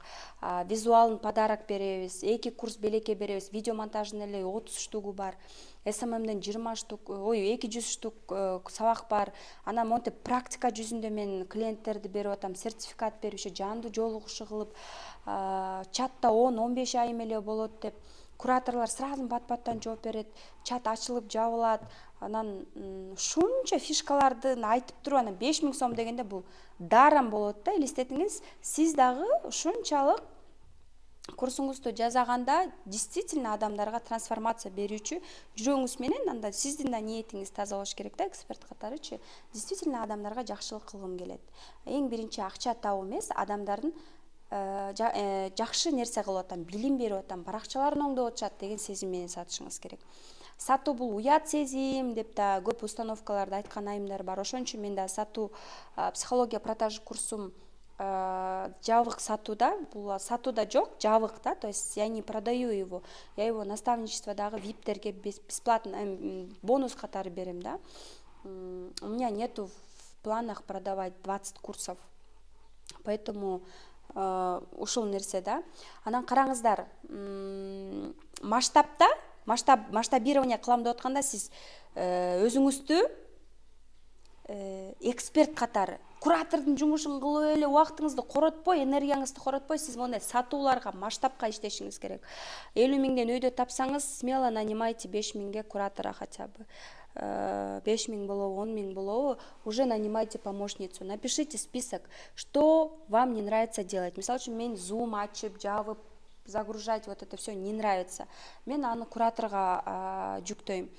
визуалын подарок беребиз, 2 курс белекке беребиз, видео монтаждын эле 30 штугу бар. СММден 20 штук, 200 штук сабак бар. Анан монтип практика жүзүндө мен клиенттерди берип атам, сертификат берип, жандуу жолугушуу кылып, чатта 10-15 айым эле болот деп кураторлор сразу бат-баттан жооп берет, чат ачылып жабылат. Анан ушунча фишкаларды айтып туруп, анан 5000 сом дегенде бул даром болот да. Элестетиңиз, сиз дагы ушунчалык курсуңузду жасаганда действительно адамдарга трансформация берүүчү жүрөгүңүз менен, анда сиздин да ниетиңиз таза болуш керек да, эксперт катарычы. Действительно адамдарга жакшылык кылгым келет. Эң биринчи акча табуу эмес, адамдардын жакшы нерсе кылып атам, билим берип атам, баракчаларын оңдоп атышат деген сезим менен сатышыңыз керек. Сатуу бул уят сезим деп да көп установкаларда айткан айымдар бар. Ошон үчүн мен да сатуу, психология продажы курсум жабык сатууда, бул сатууда жок, жабык да, то есть я не продаю его, я его наставничестводагы виптерге бесплатно бонус катары берем, да. У меня нету в планах продавать 20 курсов, поэтому ушул нерсе да. Анан караңыздар, масштабта масштабирование кылам деп атканда сиз өзүңүздү эксперт катары куратордун жумушун кылып эле убактыңызды коротпой, энергияңызды коротпой, сиз мондай сатууларга, масштабка иштешиңиз керек. 50 миңден өйдө тапсаңыз, смело нанимайте 5 миңге куратора хотя бы. 5 миң болобу, 10 миң болобу, уже нанимайте помощницу. Напишите список, что вам не нравится делать. Мисалы үчүн мен Zoom ачып, жабып, загружать вот это все не нравится. Мен аны кураторга жүктөйм.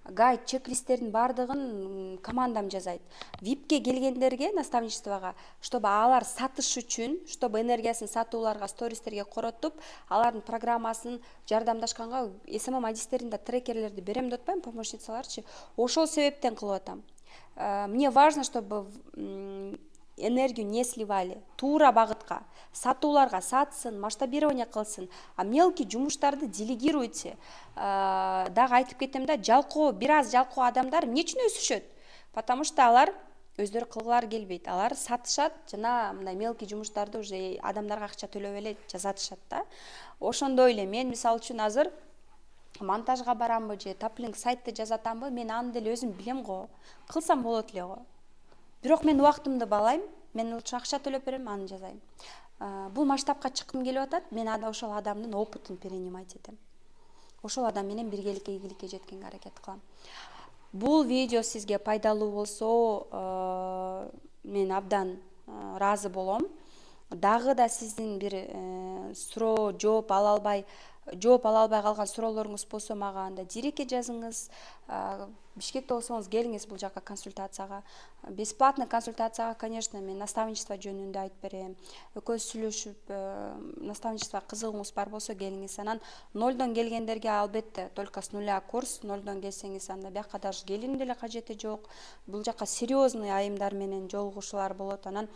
Гайд, чек-листтердин бардыгын командам жазайт. Випке келгендерге, наставничествого, чтобы алар сатыш үчүн, чтобы энергиясын сатууларга, стористерге коротуп, алардын программасын жардамдашканга SMM адистерин да трекерлерди берем деп атпайм, помощницаларчы. Ошол себептен кылып атам. Мне важно, чтобы энергию не сливали, тура багытка, сатууларга сатсын, масштабирование кылсын, а мелкий жумуштарды делегируйте. Дагы айтып кетем да, жалкоо, бир аз жалкоо адамдар эмне үчүн өсүшөт? Потому что алар өздөрү кылгылары келбейт, алар сатышат, жана мындай мелкий жумуштарды уже адамдарга акча төлөп эле жасатышат да. Ошондой эле мен мисалы үчүн азыр монтажга барамбы же топлинг сайтты жазатамбы, мен аны деле өзүм билем го, кылсам болот эле го. Бирок мен убактымды баалайм, мен лучше акча төлөп берем, аны жазайм. Бул масштабка чыккым келип атат, мен ошол адамдын опытын перенимать этем. Ошол адам менен биргеликке, ийгиликке жеткенге аракет кылам. Бул видео сизге пайдалуу болсо, мен абдан ыраазы болом. Дагы да сиздин бир суроо, жооп ала албай калган суроолоруңуз болсо мага анда дирекке жазыңыз. Бишкекте болсоңуз келиңиз бул жака консультацияга. Бесплатный консультацияга, конечно, мен наставничество жөнүндө айтып берем. Экөөбүз сүйлөшүп, наставничество кызыгыңыз бар болсо келиңиз. Анан нолдон келгендерге албетте только с нуля курс, нолдон келсеңиз анда бияка даже келүүнүн деле кажети жок. Бул жака серьезный айымдар менен жолугушуулар болот. Анан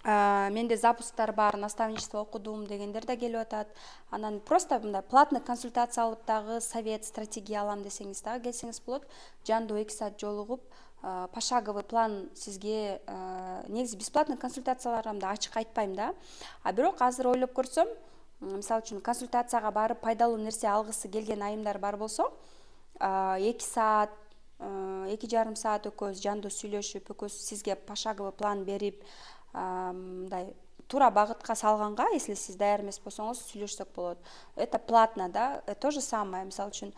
менде запусктар бар, наставничество окудум дегендер да келип атат. Анан просто мындай платный консультация алып дагы совет, стратегия алам десеңиз дагы келсеңиз болот. Жандуу 2 саат жолугуп, пошаговый план сизге, негизи бесплатный консультацияларымды ачык айтпайм да. Бирок азыр ойлоп көрсөм, мисалы үчүн консультацияга барып пайдалуу нерсе алгысы келген айымдар бар болсо, 2 саат, 2,5 саат экөөбүз жандуу сүйлөшүп, экөөбүз сизге пошаговый план берип, мындай тура багытка салганга, если сиз даяр эмес болсоңуз сүйлөшсөк болот. Это платно, да, то же самое. Мисалы үчүн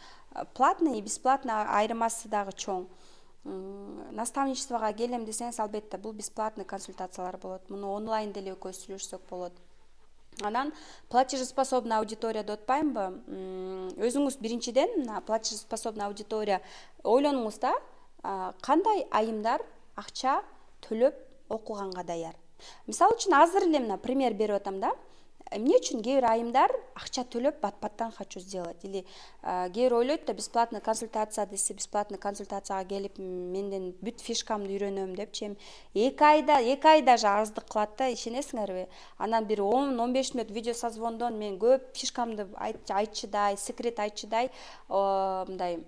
платный и бесплатный айырмасы дагы чоң. Наставничествого келем десеңиз, албетте бул бесплатный консультациялар болот. Муну онлайн деле экөөбүз сүйлөшсөк болот. Анан платежеспособный аудитория деп атпаймбы? Өзүңүз биринчиден платежеспособный аудитория ойлонуңуз да, кандай айымдар акча төлөп окуганга даяр. Мисалы үчүн азыр эле мына пример берип атам да. Эмне үчүн кээ бир айымдар акча төлөп бат-баттан хочу сделать, или кээ бир ойлойт да, бесплатный консультация десе, бесплатный консультацияга келип менден бүт фишкамды үйрөнөм депчи, 2 ай даже аздык кылат да, ишенесиңерби? Анан бир 10-15 мүнөт видео созвондон мен көп фишкамды айтчыдай, секрет айтчыдай, мындай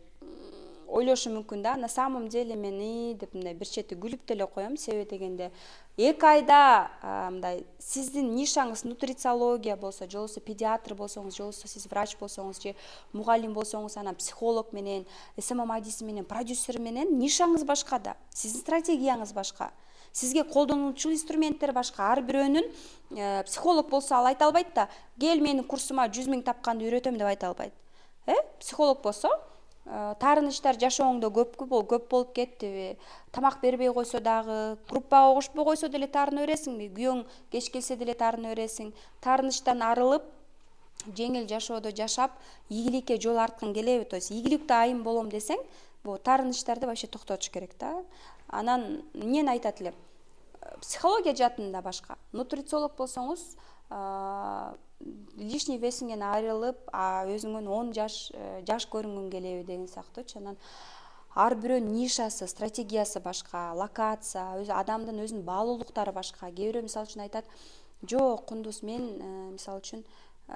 ойлошу мүмкүн да. На самом деле мен деп мындай бир чети күлүп деле коем, себеби дегенде 2 айда мындай сиздин нишаңыз нутрициология болсо, же болбосо педиатр болсоңуз, же болбосо сиз врач болсоңуз, же мугалим болсоңуз, анан психолог менен, SMM адиси менен, продюсер менен нишаңыз башка да, сиздин стратегияңыз башка. Сизге колдонуучу инструменттер башка. Ар бирөөнүн психолог болсо ал айта албайт да, кел менин курсума 100 000 тапканды үйрөтөм деп айта албайт. Психолог болсо таарынычтар жашооңдо көп болуп кеттиби, тамак бербей койсо дагы, группага кошпой койсо деле таарына бересиңби, күйөөң кеч келсе деле таарына бересиң. Таарынычтан арылып, жеңил жашоодо жашап, ийгиликке жол арткың келеби? То есть ийгиликтүү айым болом десең, бул таарынычтарды вообще токтотуш керек да. Анан эмнени айтат элем? Психология жаатында башка. Нутрициолог болсоңуз, лишний весиңен айрылып, өзүңөн 10 жаш көрүнгүң келеби деген сыяктуучу. Анан ар бирөөнүн нишасы, стратегиясы башка, локация, адамдын өзүнүн баалуулуктары башка. Кээ бирөө мисалы үчүн айтат, жок Кундуз, мен мисалы үчүн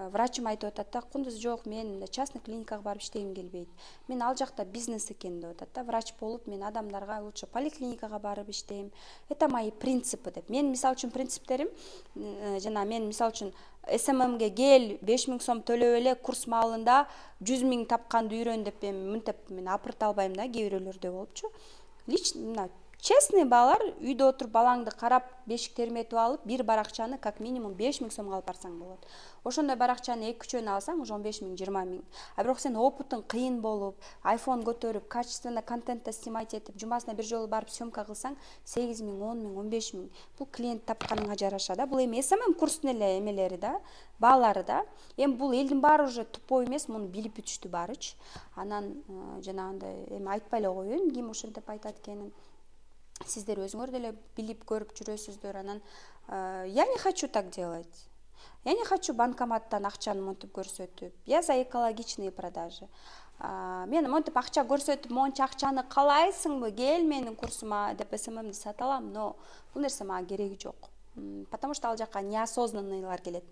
врачым айтып атат да, Кундуз, жок, мен частный клиникага барып иштегим келбейт. Мен ал жакта бизнес экен деп атат да, врач болуп мен адамдарга лучше поликлиникага барып иштейм. Это мои принципы деп. Мен мисалы үчүн принциптерим, жана мен мисалы үчүн СММге кел, 5000 сом төлөп эле курс маалында 100 000 тапканды үйрөн деп мынтип мен апырта албайм да, кээ бирөөлөрдө болупчу. Лично честный баалар, үйдө отуруп балаңды карап, бешик терметип алып, бир баракчаны как минимум 5000 сомго алып барсаң болот. Ошондой баракчаны 2-3 алсаң, уже 15 000, 20 000. А бирок сен опытың кыйын болуп, iPhone көтөрүп, качественно контентти снимать этип, жумасына бир жолу барып съемка кылсаң, 8 000, 10 000, 15 000. Бул клиент тапканыңа жараша да. Бул эми СММ курстун эле эмелери да, баалары да. Эми бул элдин баары уже тупой эмес, муну билип бүтүштү баарычы. Анан жанагындай эми айтпай эле коеюн, ким ошентип айтат экенин. Сиздер өзүңөр деле билип көрүп жүрөсүздөр. Анан я не хочу так делать. Я не хочу банкоматтан акчаны монтип көрсөтүп. Я за экологичные продажи. Мен монтип акча көрсөтүп, монча акчаны каалайсыңбы, кел менин курсума деп СММди сата алам, но бул нерсе мага кереги жок. Потому что ал жака неосознанныйлар келет.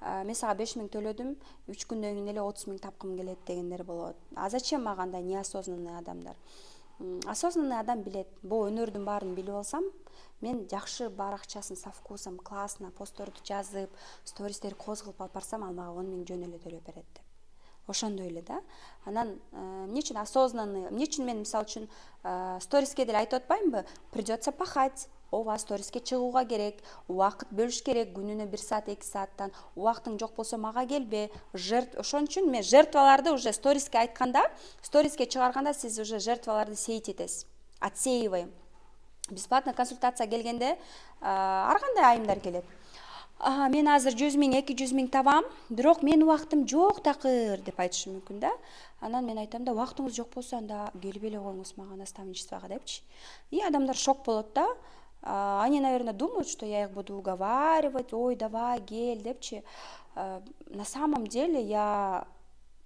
Мен сага 5 000 төлөдүм, 3 күндөн кийин эле 30 000 тапкым келет дегендер болот. А зачем мага андай неосознанный адамдар? Осознанный адам билет. Бул өнөрдүн баарын билип алсам, мен жакшы баракчасын со вкусом, классно постторду жазып, стористерди козгоп алып барсам, ал мага 10 000 жөн эле төлөп берет деп. Ошондой эле да. Анан эмне үчүн осознанный, эмне үчүн мен мисалы үчүн сториске деле айтып атпаймынбы? Придется пахать. Ооба, сториске чыгууга керек, убакыт бөлүш керек, күнүнө 1 саат, 2 сааттан. Убактың жок болсо мага келбе. Ошон үчүн мен жертваларды уже сториске айтканда, сториске чыгарганда сиз уже жертваларды сеять этесиз. Отсеиваем. Бесплатный консультация келгенде ар кандай айымдар келет. Мен азыр 100 000, 200 000 табам, бирок менин убактым жок такыр деп айтышы мүмкүн да. Анан мен айтам да, убактыңыз жок болсо анда келбей эле коюңуз мага наставничествого депчи. И адамдар шок болот да. Они, наверное, думают, что я их буду уговаривать, ой, давай, гель, депчи. На самом деле я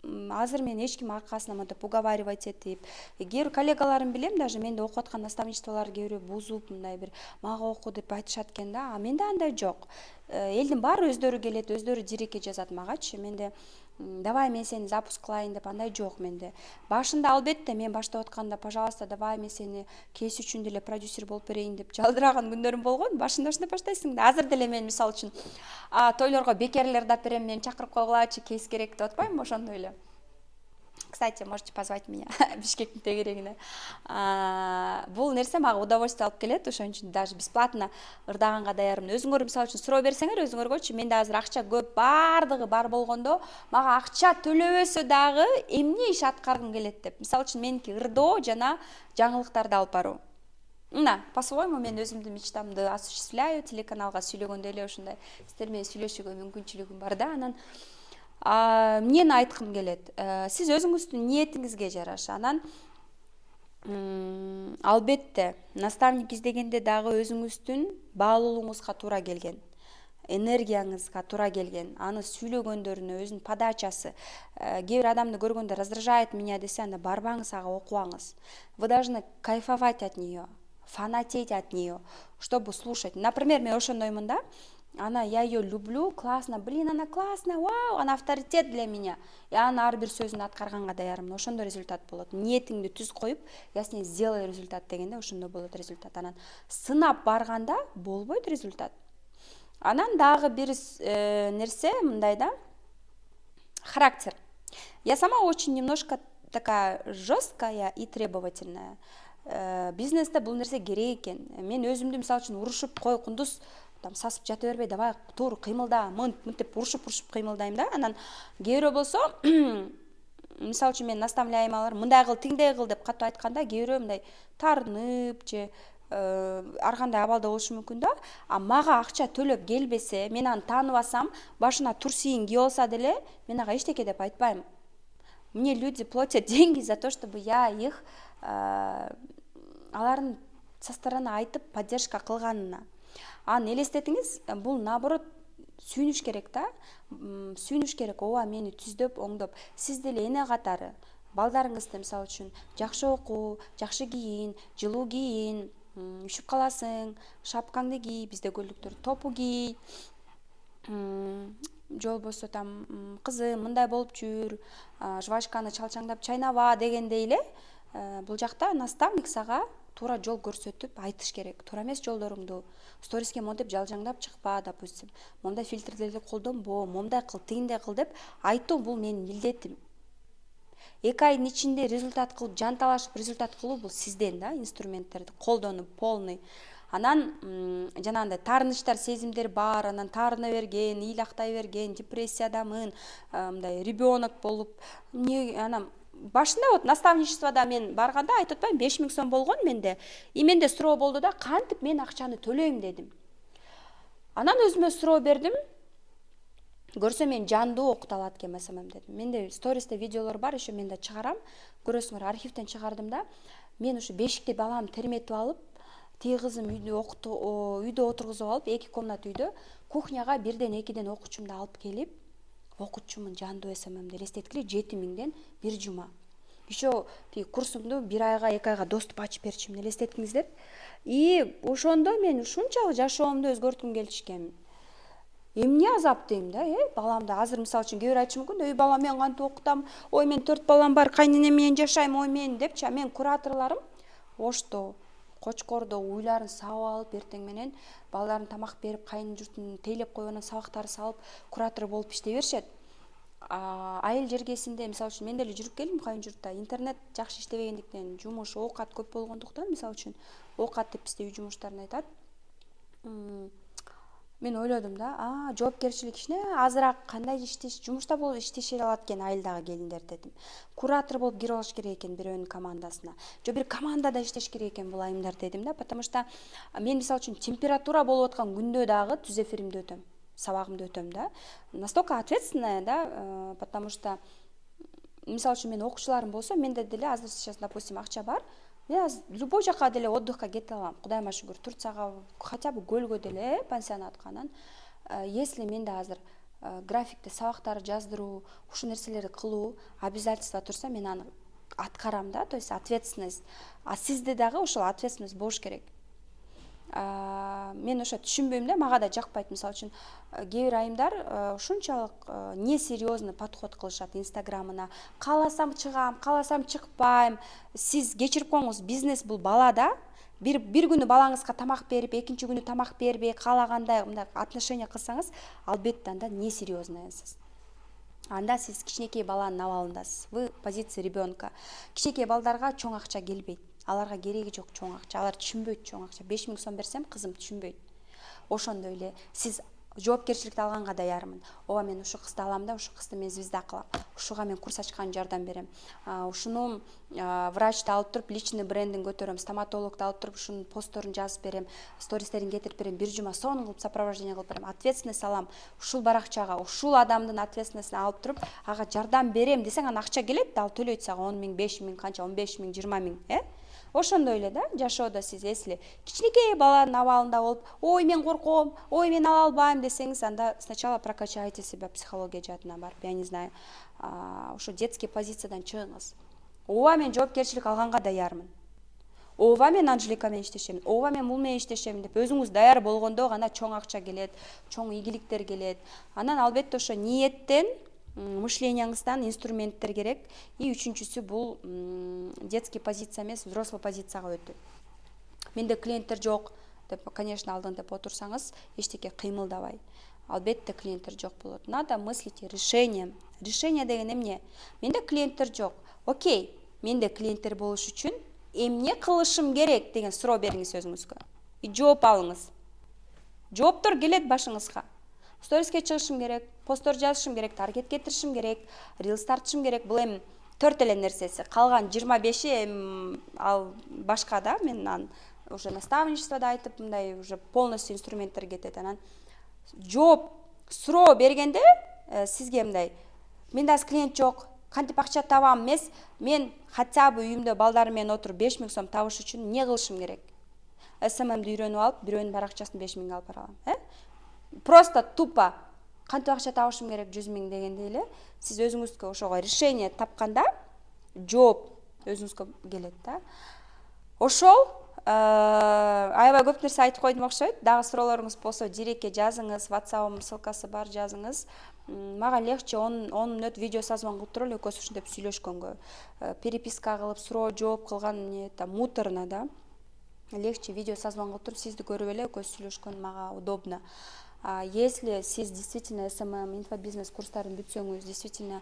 азыр мен эчким аркасына мынтип уговаривать этип, кээ бир коллегаларым билем, даже менде окуп аткан наставничестволор кээ бирөө бузуп, мындай бир мага оку деп айтышат экен да. А менде андай жок. Элдин баары өздөрү келет, өздөрү дирекке жазат магачы. Менде давай мен сени запуск кылайын деп андай жок менде. Башында албетте мен баштап атканда, пожалуйста, давай мен сени кейс үчүн деле продюсер болуп берейин деп жалдыраган күндөрүм болгон. Башында ошондой баштайсың да. Азыр деле мен мисалы үчүн тойлорго бекерлерди алып берем, мени чакырып койгулачы, кейс керек деп атпаймынбы, ошондой эле. Кстати, можете позвать меня Бишкектин тегерегине. Бул нерсе мага удовольствие алып келет, ошон үчүн даже бесплатно ырдаганга даярмын. Өзүңөр мисалы үчүн суроо берсеңер өзүңөргөчү, менде азыр акча көп, баардыгы бар болгондо, мага акча төлөбөсө дагы эмне иш аткаргым келет деп. Мисалы үчүн меники ырдоо жана жаңылыктарды алып баруу. Мына, по-своему мен өзүмдүн мечтамды осуществляю, телеканалга сүйлөгөндө эле ушундай сиздер менен сүйлөшүүгө мүмкүнчүлүгүм бар да. Анан эмнени айткым келет? Сиз өзүңүздүн ниетиңизге жараша. Анан албетте наставник издегенде дагы өзүңүздүн баалуулугуңузга туура келген, энергияңызга туура келген, аны сүйлөгөндөрүнө өзүнүн подачасы. Кээ бир адамды көргөндө раздражает меня десе, анда барбаңыз, ага окубаңыз. Вы должны кайфовать от нее, фанатеть от нее, чтобы слушать. Например, мен ошондоймун да. Я ее люблю, классно, блин, она классная, вау, она авторитет для меня. И аны ар бир сөзүн аткарганга даярмын. Ошондо результат болот. Ниетиңди түз коюп, я с ней сделаю результат дегенде ошондо болот результат. Анан сынап барганда болбойт результат. Анан дагы бир нерсе мындай да, характер. Я сама очень немножко такая жесткая и требовательная. Бизнесте бул нерсе керек экен. Мен өзүмдү мисалы үчүн урушуп, кой Кундуз, там сасып жата бербей, давай тур кыймылда, мынтип урушуп кыймылдайм да. Анан кээ бирөө болсо, мисалы үчүн мен наставляемалар, мындай кыл, тиңдей кыл деп катуу айтканда, кээ бирөө мындай тарынып же ар кандай абалда болушу мүмкүн да. А мага акча төлөп келбесе, мен аны тааныбасам, башына турсийин кийип алса деле, мен ага эчтеке деп айтпайм. Мне люди платят деньги за то, чтобы я их алардын со стороны айтып поддержка кылганына. Аны элестетиңиз, бул наоборот сүйүнүш керек да. Сүйүнүш керек, ооба мени түздөп, оңдоп. Сиз деле эне катары балдарыңызды мисалы үчүн жакшы окуу, жакшы кийин, жылуу кийин, үшүп каласың, шапкаңды кий, бизде көлдүктөр топу кий, же болбосо там кызым мындай болуп жүр, жвачканы чалчаңдап чайнаба дегендей эле бул жакта наставник сага туура жол көрсөтүп айтыш керек. Туура эмес жолдоруңду сториске монтип жалжаңдап чыкпа, допустим, мондай фильтрлерди колдонбо, мондай кыл, тигиндей кыл деп айтуу бул менин милдетим. 2 айдын ичинде результат кылып, жанталашып результат кылуу бул сизден да, инструменттерди колдонуп полный. Анан жанагындай таарынычтар, сезимдер бар, анан таарына берген, ыйлактай берген, депрессиядамын, мындай ребенок болуп, анан башында вот наставничествода мен барганда айтып атпайм, 5000 сом болгон менде. И менде суроо болду да, кантип мен акчаны төлөйм дедим. Анан өзүмө суроо бердим. Көрсөм мен жандуу окута алат экенмин дедим. Менде стористе видеолор бар, еще мен да чыгарам. Көрөсүңөр, архивден чыгардым да. Мен ушу бешикте баламды терметип алып, тиги кызым үйдө отургузуп алып, 2 комната үйдө, кухняга 1ден 2ден окуучумду алып келип, окутчумун жандуу СММди элестеткиле 7000ден 1 жума. Еще курсумду 1 айга 2 айга доступ ачып берчимин, элестеткиңиздер. И ошондо мен ушунчалык жашоомду өзгөрткүм келчү экен. Эмне азап дейм да, баламды азыр мисалы үчүн кээ бир айтышы мүмкүн, ой балам мен кантип окутам, ой мен 4 балам бар, кайненем менен жашайм, ой мен депчи, мен кураторлорум ошто кочкордо уйларын сабап алып, эртең менен балдарын тамак берип, кайын журтун тейлеп коюп, анан сабактары салып, куратор болуп иштей беришет. Айыл жергесинде мисалы үчүн мен деле жүрүп келдим кайын журтта, интернет жакшы иштебегендиктен, жумуш, оокат көп болгондуктан, мисалы үчүн оокат деп бизде үй жумуштарын айтат. Мен ойлодум да, жоопкерчилик кичине азыраак кандай жумушта болуп иштеше алат экен айылдагы келиндер дедим. Куратор болуп кирип алыш керек экен бирөөнүн командасына. Же бир командада иштеш керек экен бул айымдар дедим да, потому что мен мисалы үчүн температура болуп аткан күндө дагы түз эфиримди өтөм, сабагымды өтөм да. Настолько ответственная, да, потому что мисалы үчүн мен окуучуларым болсо, менде деле азыр сейчас, допустим, акча бар. Я любой жака деле отдыхка кете алам. Кудайыма шүгүр, Турцияга, хотя бы көлгө деле, пансионатка. Анан если менде азыр графикте сабактарды жаздыруу, ушул нерселерди кылуу обязательство турса, мен аны аткарам да, то есть ответственность. А сизде дагы ошол ответственность болуш керек. Мен ошо түшүнбөйм да, мага да жакпайт. Мисалы үчүн кээ бир айымдар ушунчалык несерьезный подход кылышат инстаграмына. Кааласам чыгам, кааласам чыкпайм. Сиз кечирип коюңуз, бизнес бул бала да. Бир күнү балаңызга тамак берип, экинчи күнү тамак бербей, каалагандай мындай отношение кылсаңыз, албетте анда несерьезныйсыз. Анда сиз кичинекей баланын абалындасыз. Вы позиция ребенка. Кичинекей балдарга чоң акча келбейт. Аларга кереги жок чоң акча. Алар түшүнбөйт чоң акча. 5000 сом берсем, кызым түшүнбөйт. Ошондой эле сиз жоопкерчиликти алганга даярмын. Ооба мен ушу кызды алам да, ушу кызды мен звезда кылам. Ушуга мен курс ачкан жардам берем. Ушуну врачты алып туруп, личный брендин көтөрөм, стоматологду алып туруп, ушунун постторун жазып берем, стористерин кетирип берем, 1 жума сонун кылып сопровождение кылып берем. Ответственность алам. Ушул баракчага, ушул адамдын ответственностун алып туруп, ага жардам берем десең, анан акча келет да, ал төлөйт сага 10 000, 5 000, канча, 15 000, 20 000, Ошондой эле да, жашоодо сиз если кичинекей баланын абалында болуп, ой мен корком, ой мен ала албайм десеңиз, анда сначала прокачайте себя психология жаатына барып, я не знаю, ошо детский позициядан чыгыңыз. Ооба мен жоопкерчилик алганга даярмын. Ооба мен Анжелика менен иштешем, ооба мен бул менен иштешем деп өзүңүз даяр болгондо гана чоң акча келет, чоң ийгиликтер келет. Анан албетте ошо ниеттен, мышлениеңиздан инструменттер керек. И үчүнчүсү бул детский позиция эмес, взрослый позицияга өтүү. Менде клиенттер жок деп, конечно, алдын деп отурсаңыз, эчтеке кыймылдабай. Албетте клиенттер жок болот. Надо мыслить решением. Решение деген эмне? Менде клиенттер жок. Окей, менде клиенттер болуш үчүн эмне кылышым керек деген суроо бериңиз өзүңүзгө. И жооп алыңыз. Жооптор келет башыңызга. Сториске чыгышым керек, посттор жазышым керек, таргет кетиришим керек, рилс тартышым керек. Бул эми 4 эле нерсеси. Калган 25 ал башка да, мен уже наставничествода айтып, мындай уже полностью инструменттер кетет. Анан жооп, суроо бергенде сизге мындай, менде азыр клиент жок, кантип акча табам эмес, мен хотя бы үйүмдө балдарым менен отуруп 5000 сом табыш үчүн эмне кылышым керек? СММди үйрөнүп алып, бирөөнүн баракчасын 5 000 алып бара алам, Просто тупо кантип акча табышым керек 100 000 дегенде эле, сиз өзүңүзгө ошого решение тапканда, жооп өзүңүзгө келет да. Ошол аябай көп нерсе айтып койдум окшойт. Дагы суроолоруңуз болсо дирекке жазыңыз, WhatsApp ссылкасы бар, жазыңыз. Мага легче 10 мүнөт видео созвон кылып туруп эле экөөбүз ушинтип сүйлөшкөнгө. Переписка кылып, суроо жооп кылган эмне там муторно да. Легче видео созвон кылып туруп сизди көрүп эле экөөбүз сүйлөшкөн мага удобно. Если сиз действительно СММ, инфобизнес курстарын бүтсөңүз, действительно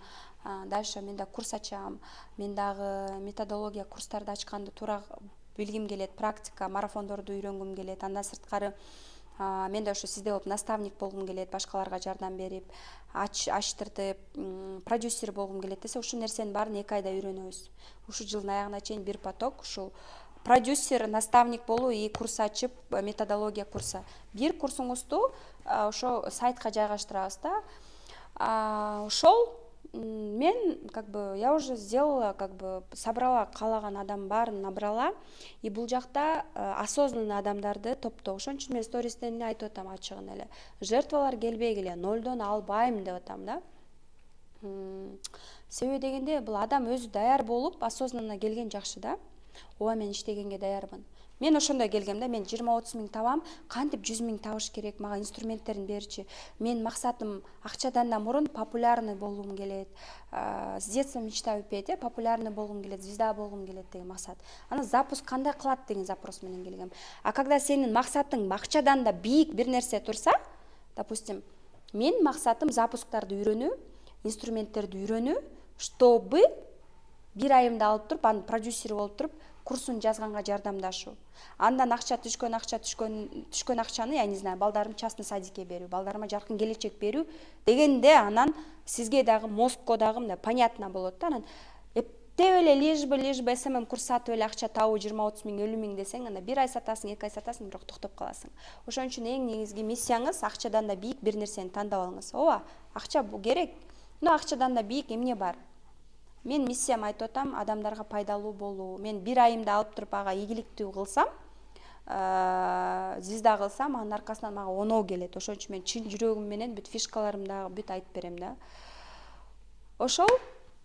дальше мен да курс ачам, мен дагы методология курстарды ачканды туура билгим келет, практика, марафондорду үйрөнгүм келет. Андан сырткары мен да ошо сизде болуп наставник болгум келет, башкаларга жардам берип, ачтыртып, продюсер болгум келет десе, ушул нерсенин баарын 2 айда үйрөнөбүз. Ушул жылдын аягына чейин бир поток ушул продюсер, наставник болуу и курс ачып, методология курса. Бир курсуңузду ошо сайтка жайгаштырабыз да. Ошол мен я уже сделала, собрала каалаган адам баарын набрала, и бул жакта осознанный адамдарды топтоо. Ошон үчүн мен стористен эмне айтып атам ачыгын эле. Жертвалар келбейгиле, эле, нолдон албайм деп атам да. Себеби дегенде бул адам өзү даяр болуп, осознанно келген жакшы да. Ооба, мен иштегенге даярмын. Мен ошондой келгем да, мен 20-30 миң табам, кантип 100 миң табыш керек, мага инструменттерин берчи. Мен максатым акчадан да мурун популярный болуум келет. С детства мечта өпөйт, популярный болгум келет, звезда болгум келет деген максат. Аны запуск кандай кылат деген запрос менен келгем. А когда сенин максатың акчадан да бийик бир нерсе турса, допустим, мен максатым запусктарды үйрөнүү, инструменттерди үйрөнүү, чтобы бир айымды алып туруп, анын продюсери болуп туруп, курсун жазганга жардамдашуу. Андан түшкөн акчаны, я не знаю, балдарым частный садикке берүү, балдарыма жаркын келечек берүү дегенде, анан сизге дагы мозгко дагы мындай понятно болот да. Анан эптеп эле лишь бы СММ курс сатып эле акча табуу 20-30 миң, 50 миң десең, анда бир ай сатасың, 2 ай сатасың, бирок токтоп каласың. Ошон үчүн эң негизги миссияңыз акчадан да бийик бир нерсени тандап алыңыз. Ооба, акча бул керек, но акчадан да бийик эмне бар? Мен миссиям айтып атам, адамдарга пайдалуу болуу. Мен бир айымды алып туруп ага ийгиликтүү кылсам, звезда кылсам, анын аркасынан мага оноо келет. Ошон үчүн мен чын жүрөгүм менен бүт фишкаларымды дагы бүт айтып берем да. Ошол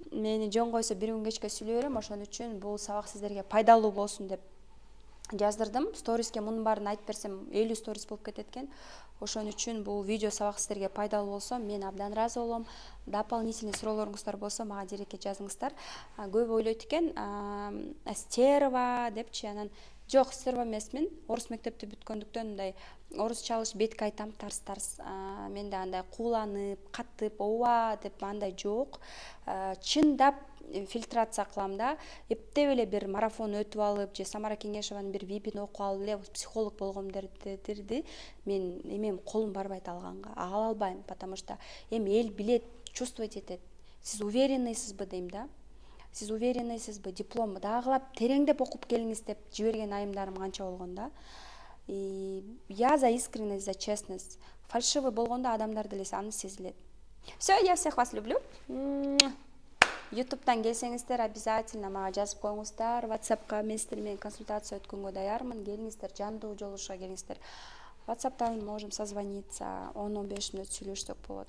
мени жөн койсо бир күн кечке сүйлөй берем. Ошон үчүн бул сабак сиздерге пайдалуу болсун деп жаздырдым. Сториске мунун баарын айтып берсем 50 сторис болуп кетет экен. Ошон үчүн бул видео сабак сиздерге пайдалуу болсо, мен абдан ыраазы болом. Дополнительный суроолоруңуздар болсо, мага дирекке жазыңыздар. Көп ойлойт экен, стерва депчи, анан жок, стерва эмесмин. Орус мектепти бүткөндүктөн мындай орусчалыш бетке айтам тарс. Менде андай кууланып, катып, ооба деп андай жок. Чындап фильтрация кылам да. Эптеп эле бир марафон өтүп алып, же Самара Кеңешованын бир випин окуп алып эле психолог болгомдерди мен эмем колум барбайт алганга. Ала албайм, потому что эми эл билет, чувствовать этет. Сиз уверенныйсызбы дейм да. Сиз уверенныйсызбы, диплом дагылап тереңдеп окуп келиңиз деп жиберген айымдарым канча болгон да. И я за искренность, за честность. Фальшивый болгондо адамдар деле аны сезилет. Все, я всех вас люблю. Ютубтан келсеңиздер, обязательно мага жазып коюңуздар. WhatsAppка мен сиздер менен консультация өткөнгө даярмын. Келиңиздер, жандуу жолугушууга келиңиздер. WhatsAppтан можем созвониться, 10-15 мүнөт сүйлөшсөк болот.